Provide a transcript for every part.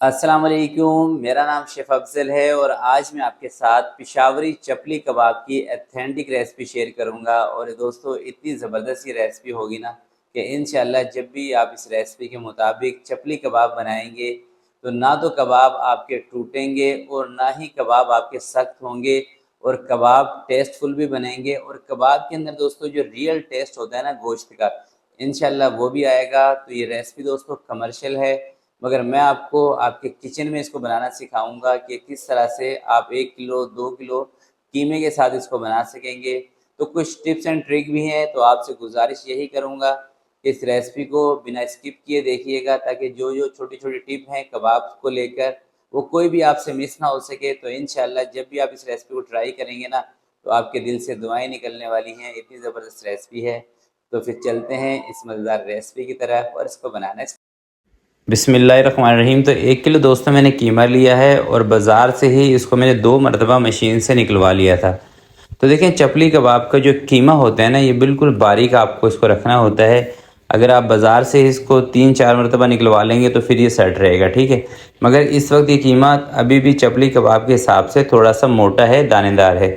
अस्सलाम वालेकुम। मेरा नाम शेफ़ अफ़ज़ल है और आज मैं आपके साथ पिशावरी चपली कबाब की ऑथेंटिक रेसिपी शेयर करूंगा। और दोस्तों, इतनी ज़बरदस्त ये रेसिपी होगी ना कि इंशाअल्लाह जब भी आप इस रेसिपी के मुताबिक चपली कबाब बनाएंगे तो ना तो कबाब आपके टूटेंगे और ना ही कबाब आपके सख्त होंगे, और कबाब टेस्टफुल भी बनेंगे। और कबाब के अंदर दोस्तों जो रियल टेस्ट होता है ना गोश्त का, इंशाअल्लाह वो भी आएगा। तो ये रेसिपी दोस्तों कमर्शियल है, मगर मैं आपको आपके किचन में इसको बनाना सिखाऊंगा कि किस तरह से आप 1 किलो 2 किलो कीमे के साथ इसको बना सकेंगे। तो कुछ टिप्स एंड ट्रिक भी हैं, तो आपसे गुजारिश यही करूंगा कि इस रेसिपी को बिना स्किप किए देखिएगा, ताकि जो जो छोटी छोटी टिप हैं कबाब को लेकर वो कोई भी आपसे मिस ना हो सके। तो इंशाल्लाह जब भी आप इस रेसिपी को ट्राई करेंगे ना, तो आपके दिल से दुआएं निकलने वाली हैं। इतनी ज़बरदस्त रेसिपी है। तो फिर चलते हैं इस मज़ेदार रेसिपी की तरफ और इसको बनाना। बिस्मिल्लाहिर्रहमानिर्रहीम। तो 1 किलो दोस्तों मैंने कीमा लिया है और बाज़ार से ही इसको मैंने 2 मरतबा मशीन से निकलवा लिया था। तो देखें, चपली कबाब का जो कीमा होता है ना, ये बिल्कुल बारीक आपको इसको रखना होता है। अगर आप बाज़ार से इसको 3-4 मरतबा निकलवा लेंगे तो फिर ये सेट रहेगा, ठीक है। मगर इस वक्त ये कीमा अभी भी चपली कबाब के हिसाब से थोड़ा सा मोटा है, दानेदार है।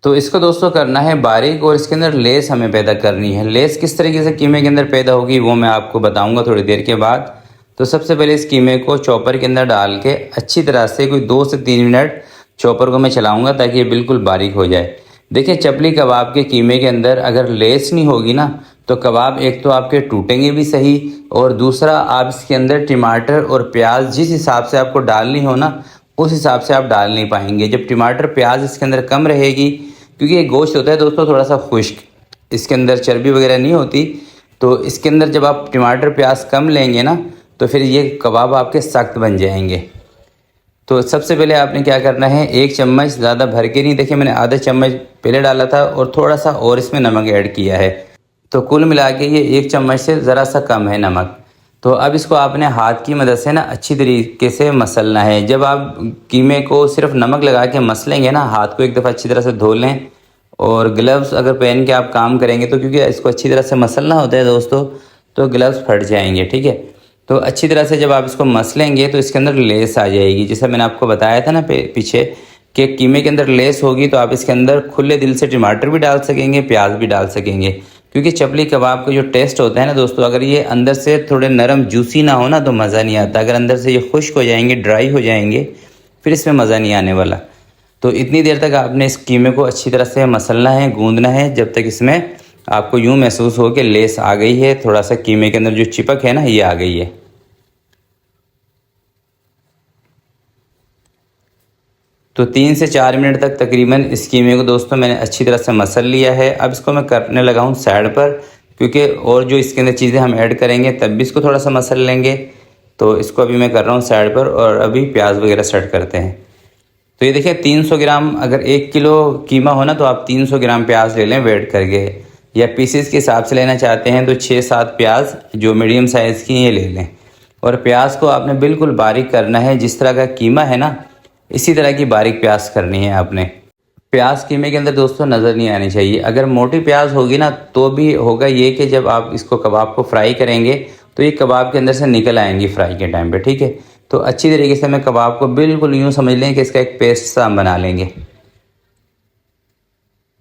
तो इसको दोस्तों करना है बारीक, और इसके अंदर लेस हमें पैदा करनी है। लेस किस तरीके से कीमे के अंदर पैदा होगी वो मैं आपको बताऊंगा थोड़ी देर के बाद। तो सबसे पहले इस कीमे को चॉपर के अंदर डाल के अच्छी तरह से कोई 2 से 3 मिनट चॉपर को मैं चलाऊंगा ताकि ये बिल्कुल बारीक हो जाए। देखिए, चपली कबाब के कीमे के अंदर अगर लेस नहीं होगी ना, तो कबाब एक तो आपके टूटेंगे भी सही, और दूसरा आप इसके अंदर टमाटर और प्याज जिस हिसाब से आपको डालनी हो ना, उस हिसाब से आप डाल नहीं पाएंगे। जब टमाटर प्याज इसके अंदर कम रहेगी, क्योंकि ये गोश्त होता है दोस्तों थोड़ा सा खुश्क, इसके अंदर चर्बी वगैरह नहीं होती, तो इसके अंदर जब आप टमाटर प्याज कम लेंगे ना, तो फिर ये कबाब आपके सख्त बन जाएंगे। तो सबसे पहले आपने क्या करना है, 1 चम्मच, ज़्यादा भर के नहीं, देखिए मैंने आधा चम्मच पहले डाला था और थोड़ा सा और इसमें नमक ऐड किया है। तो कुल मिला के ये 1 चम्मच से ज़रा सा कम है नमक। तो अब इसको आपने हाथ की मदद से ना अच्छी तरीके से मसलना है। जब आप कीमे को सिर्फ नमक लगा के मसलेंगे ना, हाथ को एक दफ़ा अच्छी तरह से धो लें, और ग्लव्स अगर पहन के आप काम करेंगे तो क्योंकि इसको अच्छी तरह से मसलना होता है दोस्तों, तो ग्लव्स फट जाएंगे, ठीक है। तो अच्छी तरह से जब आप इसको मसलेंगे तो इसके अंदर लेस आ जाएगी, जैसा मैंने आपको बताया था ना पीछे कि कीमे के अंदर लेस होगी, तो आप इसके अंदर खुले दिल से टमाटर भी डाल सकेंगे, प्याज भी डाल सकेंगे। क्योंकि चपली कबाब का जो टेस्ट होता है ना दोस्तों, अगर ये अंदर से थोड़े नरम जूसी ना हो ना तो मज़ा नहीं आता। अगर अंदर से ये खुश्क हो जाएंगे, ड्राई हो जाएंगे, फिर इसमें मज़ा नहीं आने वाला। तो इतनी देर तक आपने इस कीमे को अच्छी तरह से मसलना है, गूंदना है, जब तक इसमें आपको यूँ महसूस हो कि लेस आ गई है, थोड़ा सा कीमे के अंदर जो चिपक है ना ये आ गई है। तो 3 से 4 मिनट तक तकरीबन इस कीमे को दोस्तों मैंने अच्छी तरह से मसल लिया है। अब इसको मैं करने लगा हूँ साइड पर, क्योंकि और जो इसके अंदर चीज़ें हम ऐड करेंगे तब भी इसको थोड़ा सा मसल लेंगे। तो इसको अभी मैं कर रहा हूँ साइड पर, और अभी प्याज वगैरह सेट करते हैं। तो ये देखिए, 300 ग्राम, अगर 1 किलो कीमा हो ना तो आप 300 ग्राम प्याज ले लें वेट करके, या पीसेस के हिसाब से लेना चाहते हैं तो 6-7 प्याज जो मीडियम साइज़ की ये ले लें। और प्याज को आपने बिल्कुल बारीक करना है, जिस तरह का कीमा है ना इसी तरह की बारीक प्याज करनी है आपने। प्याज कीमे के अंदर दोस्तों नज़र नहीं आनी चाहिए। अगर मोटी प्याज होगी ना तो भी होगा ये कि जब आप इसको कबाब को फ्राई करेंगे तो ये कबाब के अंदर से निकल आएंगी फ्राई के टाइम पे, ठीक है। तो अच्छी तरीके से मैं कबाब को बिल्कुल यूँ समझ लें कि इसका एक पेस्ट सा हम बना लेंगे।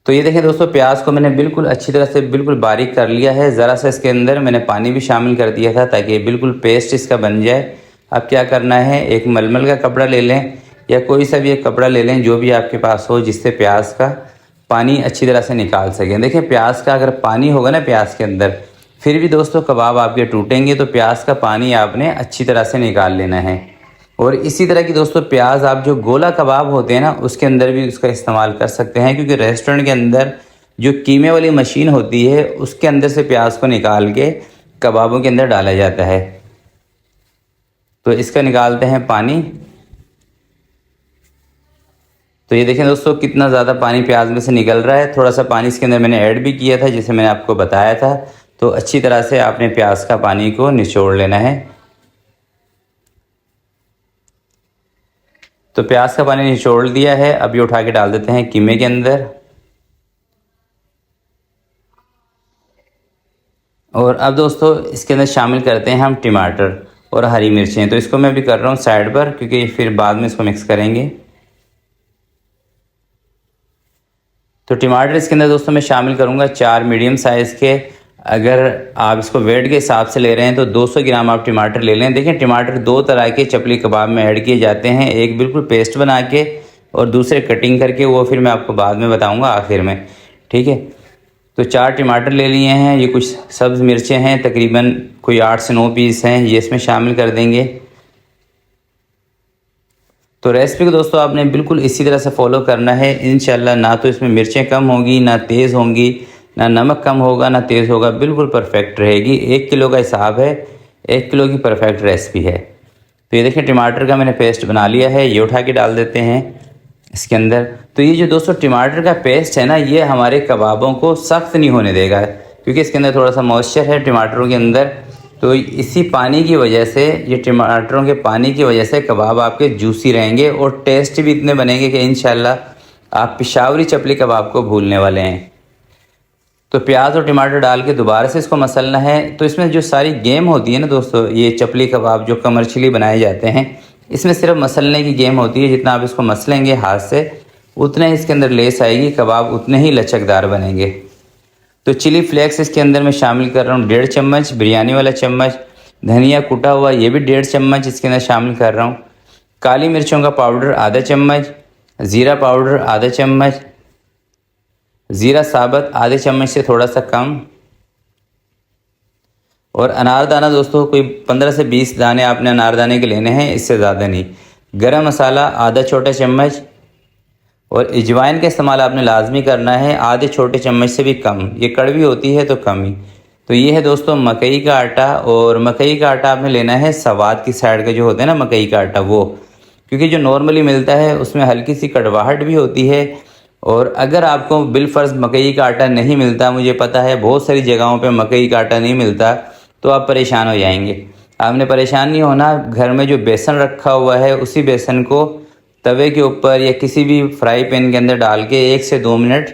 तो ये देखें दोस्तों, प्याज को मैंने बिल्कुल अच्छी तरह से बिल्कुल बारीक कर लिया है। ज़रा सा इसके अंदर मैंने पानी भी शामिल कर दिया था ताकि बिल्कुल पेस्ट इसका बन जाए। अब क्या करना है, एक मलमल का कपड़ा ले लें या कोई सा भी एक कपड़ा ले लें जो भी आपके पास हो, जिससे प्याज का पानी अच्छी तरह से निकाल सकें। देखिए, प्याज का अगर पानी होगा ना प्याज के अंदर, फिर भी दोस्तों कबाब आपके टूटेंगे। तो प्याज का पानी आपने अच्छी तरह से निकाल लेना है। और इसी तरह की दोस्तों प्याज आप जो गोला कबाब होते हैं ना उसके अंदर भी उसका इस्तेमाल कर सकते हैं, क्योंकि रेस्टोरेंट के अंदर जो कीमे वाली मशीन होती है उसके अंदर से प्याज को निकाल के कबाबों के अंदर डाला जाता है। तो इसका निकालते हैं पानी। तो ये देखें दोस्तों, कितना ज़्यादा पानी प्याज में से निकल रहा है। थोड़ा सा पानी इसके अंदर मैंने ऐड भी किया था, जैसे मैंने आपको बताया था। तो अच्छी तरह से आपने प्याज का पानी को निचोड़ लेना है। तो प्याज का पानी निचोड़ दिया है, अब ये उठा के डाल देते हैं कीमे के अंदर। और अब दोस्तों इसके अंदर शामिल करते हैं हम टमाटर। और हरी मिर्चें। तो इसको मैं अभी कर रहा हूँ साइड पर, क्योंकि फिर बाद में इसको मिक्स करेंगे। तो टमाटर इसके अंदर दोस्तों मैं शामिल करूँगा 4 मीडियम साइज़ के। अगर आप इसको वेट के हिसाब से ले रहे हैं तो 200 ग्राम आप टमाटर ले लें। देखिए टमाटर 2 तरह के चपली कबाब में ऐड किए जाते हैं, एक बिल्कुल पेस्ट बना के और दूसरे कटिंग करके, वो फिर मैं आपको बाद में बताऊंगा आखिर में, ठीक है। तो 4 टमाटर ले लिए हैं। ये कुछ सब्ज़ मिर्चें हैं, तकरीबन कोई 8 से 9 पीस हैं, ये इसमें शामिल कर देंगे। तो रेसिपी को दोस्तों आपने बिल्कुल इसी तरह से फॉलो करना है इंशाल्लाह। ना तो इसमें मिर्चें कम होंगी, ना तेज़ होंगी, ना नमक कम होगा, ना तेज़ होगा, बिल्कुल परफेक्ट रहेगी। 1 किलो का हिसाब है, 1 किलो की परफेक्ट रेसिपी है। तो ये देखिए टमाटर का मैंने पेस्ट बना लिया है, ये उठा के डाल देते हैं इसके अंदर। तो ये जो दोस्तों टमाटर का पेस्ट है ना, ये हमारे कबाबों को सख्त नहीं होने देगा, क्योंकि इसके अंदर थोड़ा सा मॉइस्चर है टमाटरों के अंदर। तो इसी पानी की वजह से, ये टमाटरों के पानी की वजह से कबाब आपके जूसी रहेंगे और टेस्ट भी इतने बनेंगे कि इंशाल्लाह आप पिशावरी चपली कबाब को भूलने वाले हैं। तो प्याज और टमाटर डाल के दोबारा से इसको मसलना है। तो इसमें जो सारी गेम होती है ना दोस्तों, ये चपली कबाब जो कमर्शियली बनाए जाते हैं, इसमें सिर्फ मसलने की गेम होती है। जितना आप इसको मसलेंगे हाथ से, उतना ही इसके अंदर लेस आएगी, कबाब उतने ही लचकदार बनेंगे। तो चिली फ्लेक्स इसके अंदर मैं शामिल कर रहा हूँ 1.5 चम्मच, बिरयानी वाला चम्मच। धनिया कुटा हुआ ये भी 1.5 चम्मच इसके अंदर शामिल कर रहा हूँ। काली मिर्चों का पाउडर आधा चम्मच, ज़ीरा पाउडर आधा चम्मच, ज़ीरा साबुत आधे चम्मच से थोड़ा सा कम, और अनारदाना दोस्तों कोई 15 से 20 दाने आपने अनारदाने के लेने हैं, इससे ज़्यादा नहीं। गरम मसाला आधा छोटा चम्मच, और अजवाइन का इस्तेमाल आपने लाजमी करना है, आधे छोटे चम्मच से भी कम। ये कड़वी होती है तो कम ही। तो ये है दोस्तों मकई का आटा, और मकई का आटा आपने लेना है सवाद की साइड का जो होता है ना मकई का आटा, वो, क्योंकि जो नॉर्मली मिलता है उसमें हल्की सी कड़वाहट भी होती है। और अगर आपको बिलफर्ज मकई का आटा नहीं मिलता, मुझे पता है बहुत सारी जगहों पे मकई का आटा नहीं मिलता, तो आप परेशान हो जाएंगे। आपने परेशान नहीं होना, घर में जो बेसन रखा हुआ है उसी बेसन को तवे के ऊपर या किसी भी फ्राई पैन के अंदर डाल के 1 से 2 मिनट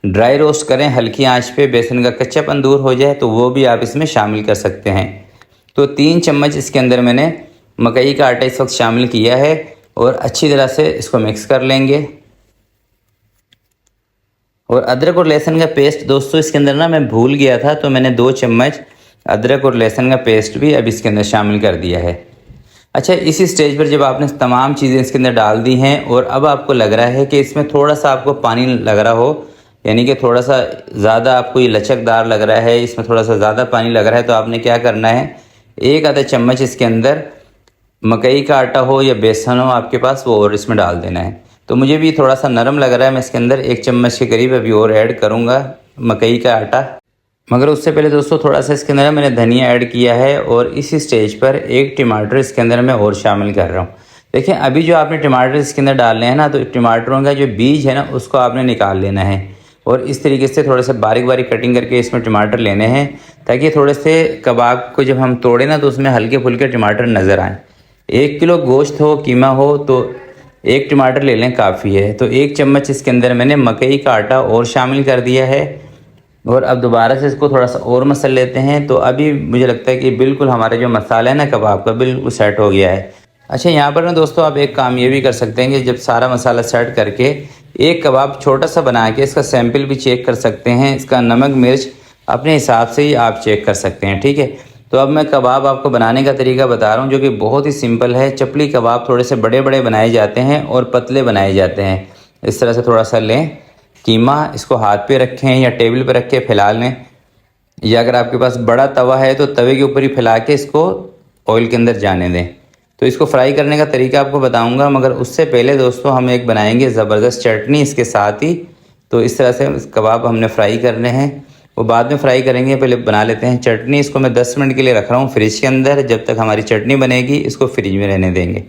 ड्राई रोस्ट करें हल्की आंच पे। बेसन का कच्चापन दूर हो जाए तो वो भी आप इसमें शामिल कर सकते हैं। तो 3 चम्मच इसके अंदर मैंने मकई का आटा इस वक्त शामिल किया है, और अच्छी तरह से इसको मिक्स कर लेंगे। और अदरक और लहसुन का पेस्ट दोस्तों इसके अंदर ना मैं भूल गया था, तो मैंने 2 चम्मच अदरक और लहसुन का पेस्ट भी अब इसके अंदर शामिल कर दिया है। अच्छा, इसी स्टेज पर जब आपने तमाम चीज़ें इसके अंदर डाल दी हैं और अब आपको लग रहा है कि इसमें थोड़ा सा आपको पानी लग रहा हो, यानी कि थोड़ा सा ज़्यादा आपको ये लचकदार लग रहा है, इसमें थोड़ा सा ज़्यादा पानी लग रहा है, तो आपने क्या करना है, 1 आधा चम्मच इसके अंदर मकई का आटा हो या बेसन हो आपके पास, वो और इसमें डाल देना है। तो मुझे भी थोड़ा सा नरम लग रहा है, मैं इसके अंदर 1 चम्मच के करीब अभी और ऐड करूँगा मकई का आटा। मगर उससे पहले दोस्तों थोड़ा सा इसके अंदर मैंने धनिया ऐड किया है, और इसी स्टेज पर 1 टमाटर इसके अंदर मैं और शामिल कर रहा हूँ। देखिए अभी जो आपने टमाटर इसके अंदर डालने हैं ना, तो टमाटरों का जो बीज है ना उसको आपने निकाल लेना है, और इस तरीके से थोड़ा सा बारीक बारीक कटिंग करके इसमें टमाटर लेने हैं, ताकि थोड़े से कबाब को जब हम तोड़ें ना तो उसमें हल्के फुल्के टमाटर नज़र आएँ। 1 किलो गोश्त हो, कीमा हो, तो 1 टमाटर ले लें काफ़ी है। तो 1 चम्मच इसके अंदर मैंने मकई का आटा और शामिल कर दिया है, और अब दोबारा से इसको थोड़ा सा और मसल लेते हैं। तो अभी मुझे लगता है कि बिल्कुल हमारा जो मसाला है ना कबाब का बिल्कुल सेट हो गया है। अच्छा, यहाँ पर ना दोस्तों आप एक काम ये भी कर सकते हैं कि जब सारा मसाला सेट करके एक कबाब छोटा सा बना के इसका सैंपल भी चेक कर सकते हैं। इसका नमक मिर्च अपने हिसाब से ही आप चेक कर सकते हैं, ठीक है। तो अब मैं कबाब आपको बनाने का तरीका बता रहा हूँ, जो कि बहुत ही सिंपल है। चपली कबाब थोड़े से बड़े बड़े बनाए जाते हैं और पतले बनाए जाते हैं। इस तरह से थोड़ा सा लें कीमा, इसको हाथ पे रखें या टेबल पे रख के फैला लें, या अगर आपके पास बड़ा तवा है तो तवे के ऊपर ही फैला के इसको ऑयल के अंदर जाने दें। तो इसको फ्राई करने का तरीका आपको बताऊंगा, मगर उससे पहले दोस्तों हम एक बनाएंगे ज़बरदस्त चटनी इसके साथ ही। तो इस तरह से कबाब हमने फ्राई करने हैं, वो बाद में फ्राई करेंगे, पहले बना लेते हैं चटनी। इसको मैं 10 मिनट के लिए रख रहा हूँ फ्रिज के अंदर, जब तक हमारी चटनी बनेगी इसको फ्रिज में रहने देंगे।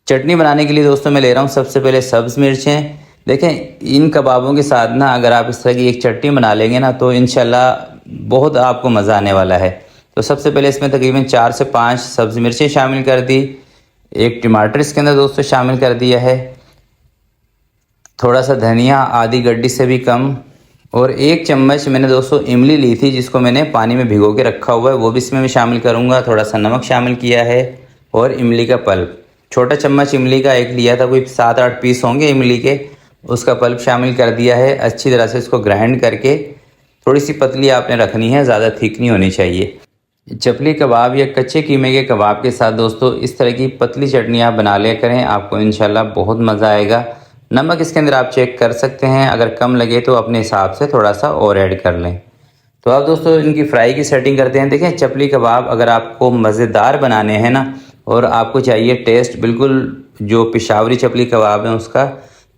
चटनी बनाने के लिए दोस्तों मैं ले रहा हूँ सबसे पहले सब्ज़ मिर्चें। देखें इन कबाबों के साथ ना अगर आप इस तरह की एक चटनी बना लेंगे ना तो इंशाल्लाह बहुत आपको मज़ा आने वाला है। तो सबसे पहले इसमें तकरीबन 4 से 5 सब्ज़ मिर्चें शामिल कर दी, 1 टमाटर इसके अंदर दोस्तों शामिल कर दिया है, थोड़ा सा धनिया आधी गड्डी से भी कम, और 1 चम्मच मैंने दोस्तों इमली ली थी, जिसको मैंने पानी में भिगो के रखा हुआ है, वो भी इसमें मैं शामिल करूँगा। थोड़ा सा नमक शामिल किया है और इमली का पल्प, छोटा चम्मच इमली का एक लिया था, कोई 7-8 पीस होंगे इमली के, उसका पल्प शामिल कर दिया है। अच्छी तरह से इसको ग्राइंड करके थोड़ी सी पतली आपने रखनी है, ज़्यादा थिक नहीं होनी चाहिए। चपली कबाब या कच्चे कीमे के कबाब के साथ दोस्तों इस तरह की पतली चटनी आप बना लिया करें, आपको इंशाल्लाह बहुत मज़ा आएगा। नमक इसके अंदर आप चेक कर सकते हैं, अगर कम लगे तो अपने हिसाब से थोड़ा सा और ऐड कर लें। तो अब दोस्तों इनकी फ्राई की सेटिंग करते हैं। देखें, चपली कबाब अगर आपको मज़ेदार बनाने हैं ना, और आपको चाहिए टेस्ट बिल्कुल जो पेशावरी चपली कबाब है उसका,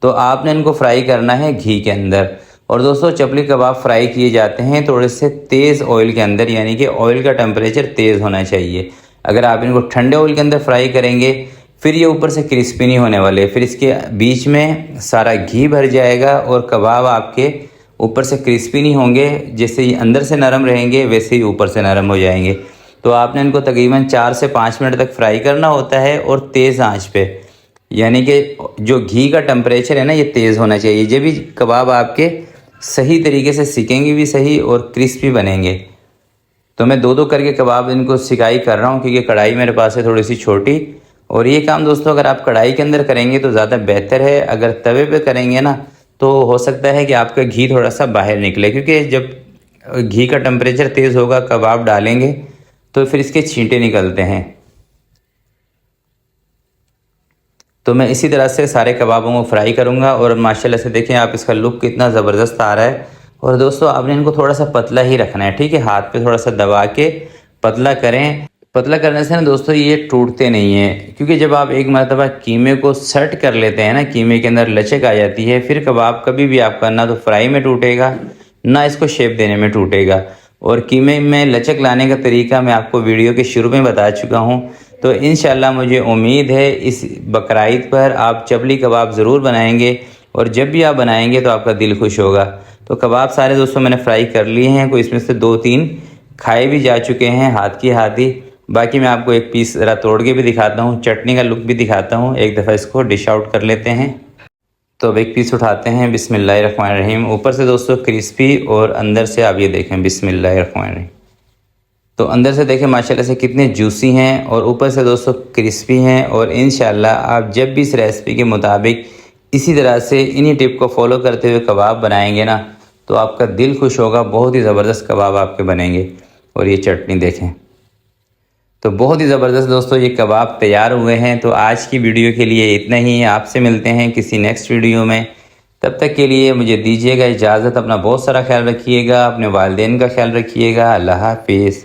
तो आपने इनको फ्राई करना है घी के अंदर। और दोस्तों चपली कबाब फ्राई किए जाते हैं थोड़े से तेज़ ऑयल के अंदर, यानी कि ऑयल का टेम्परेचर तेज़ होना चाहिए। अगर आप इनको ठंडे ऑयल के अंदर फ्राई करेंगे फिर ये ऊपर से क्रिस्पी नहीं होने वाले, फिर इसके बीच में सारा घी भर जाएगा और कबाब आपके ऊपर से क्रिस्पी नहीं होंगे। जैसे ये अंदर से नरम रहेंगे वैसे ही ऊपर से नरम हो जाएंगे। तो आपने इनको तकरीबन 4 से 5 मिनट तक फ्राई करना होता है और तेज़ आंच पे, यानी कि जो घी का टेम्परेचर है ना ये तेज़ होना चाहिए। जब भी कबाब आपके सही तरीके से सिकेंगे भी सही और क्रिस्पी बनेंगे। तो मैं 2-2 करके कबाब इनको सिकाई कर रहा हूँ, क्योंकि कढ़ाई मेरे पास है थोड़ी सी छोटी। और ये काम दोस्तों अगर आप कढ़ाई के अंदर करेंगे तो ज़्यादा बेहतर है, अगर तवे पे करेंगे ना तो हो सकता है कि आपका घी थोड़ा सा बाहर निकले, क्योंकि जब घी का टेम्परेचर तेज़ होगा कबाब डालेंगे तो फिर इसके छींटे निकलते हैं। तो मैं इसी तरह से सारे कबाबों को फ्राई करूँगा। और माशाल्लाह से देखें आप, इसका लुक कितना ज़बरदस्त आ रहा है। और दोस्तों आपने इनको थोड़ा सा पतला ही रखना है, ठीक है, हाथ पे थोड़ा सा दबा के पतला करें। पतला करने से ना दोस्तों ये टूटते नहीं हैं, क्योंकि जब आप एक मरतबा कीमे को सेट कर लेते हैं ना, कीमे के अंदर लचक आ जाती है, फिर कबाब कभी भी आपका ना तो फ्राई में टूटेगा ना इसको शेप देने में टूटेगा। और कीमे में लचक लाने का तरीका मैं आपको वीडियो के शुरू में बता चुका हूँ। तो इंशाल्लाह मुझे उम्मीद है इस बकरीद पर आप चपली कबाब ज़रूर बनाएंगे, और जब भी आप बनाएंगे तो आपका दिल खुश होगा। तो कबाब सारे दोस्तों मैंने फ्राई कर लिए हैं, कोई इसमें से 2-3 खाए भी जा चुके हैं हाथ की हाथ ही। बाकी मैं आपको एक पीस ज़रा तोड़ के भी दिखाता हूँ, चटनी का लुक भी दिखाता हूँ। एक दफ़ा इसको डिश आउट कर लेते हैं। तो अब एक पीस उठाते हैं, बिस्मिल्लाहिर्रहमानिर्रहीम। ऊपर से दोस्तों क्रिस्पी और अंदर से आप ये देखें, बिस्मिल्लाहिर्रहमानिर्रहीम। तो अंदर से देखें माशाल्लाह से कितने जूसी हैं और ऊपर से दोस्तों क्रिस्पी हैं। और इंशाल्लाह आप जब भी इस रेसिपी के मुताबिक इसी तरह से इन्हीं टिप को फॉलो करते हुए कबाब बनाएंगे ना तो आपका दिल खुश होगा, बहुत ही ज़बरदस्त कबाब आपके बनेंगे। और ये चटनी देखें, तो बहुत ही ज़बरदस्त दोस्तों ये कबाब तैयार हुए हैं। तो आज की वीडियो के लिए इतना ही, आपसे मिलते हैं किसी नेक्स्ट वीडियो में। तब तक के लिए मुझे दीजिएगा इजाज़त। अपना बहुत सारा ख्याल रखिएगा, अपने वालिदैन का ख्याल रखिएगा। अल्लाह हाफिज़।